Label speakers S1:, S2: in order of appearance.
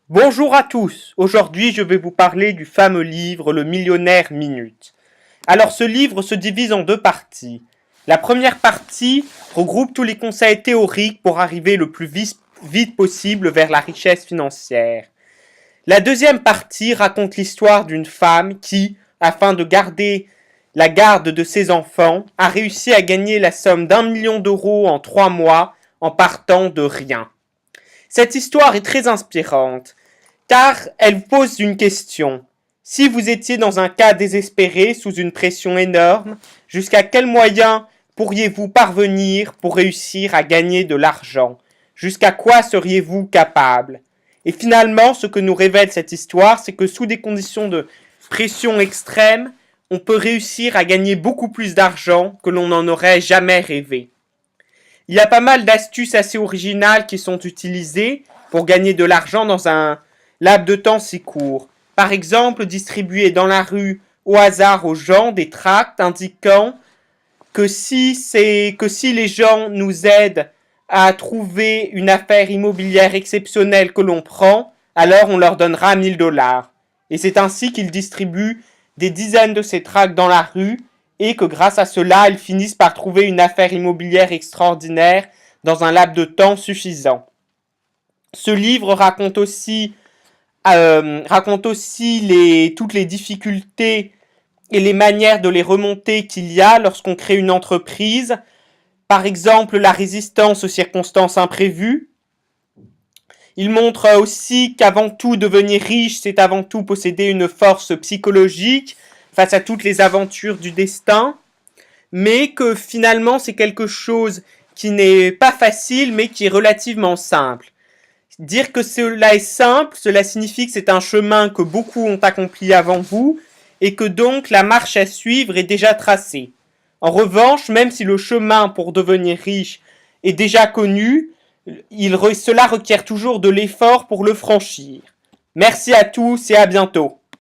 S1: Bonjour à tous, aujourd'hui je vais vous parler du fameux livre Le Millionnaire Minute. Alors ce livre se divise en deux parties. La première partie regroupe tous les conseils théoriques pour arriver le plus vite possible vers la richesse financière. La deuxième partie raconte l'histoire d'une femme qui, afin de garder la garde de ses enfants, a réussi à gagner la somme d'1 million d'euros en 3 mois en partant de rien. Cette histoire est très inspirante, car elle pose une question. Si vous étiez dans un cas désespéré, sous une pression énorme, jusqu'à quel moyen pourriez-vous parvenir pour réussir à gagner de l'argent? Jusqu'à quoi seriez-vous capable? Et finalement, ce que nous révèle cette histoire, c'est que sous des conditions de pression extrême, on peut réussir à gagner beaucoup plus d'argent que l'on n'en aurait jamais rêvé. Il y a pas mal d'astuces assez originales qui sont utilisées pour gagner de l'argent dans un laps de temps si court. Par exemple, distribuer dans la rue au hasard aux gens des tracts indiquant que si les gens nous aident à trouver une affaire immobilière exceptionnelle que l'on prend, alors on leur donnera 1 000 $. Et c'est ainsi qu'ils distribuent des dizaines de ces tracts dans la rue et que grâce à cela, ils finissent par trouver une affaire immobilière extraordinaire dans un laps de temps suffisant. Ce livre raconte aussi toutes les difficultés et les manières de les remonter qu'il y a lorsqu'on crée une entreprise. Par exemple, la résistance aux circonstances imprévues. Il montre aussi qu'avant tout, devenir riche, c'est avant tout posséder une force psychologique face à toutes les aventures du destin, mais que finalement, c'est quelque chose qui n'est pas facile, mais qui est relativement simple. Dire que cela est simple, cela signifie que c'est un chemin que beaucoup ont accompli avant vous, et que donc la marche à suivre est déjà tracée. En revanche, même si le chemin pour devenir riche est déjà connu, cela requiert toujours de l'effort pour le franchir. Merci à tous et à bientôt.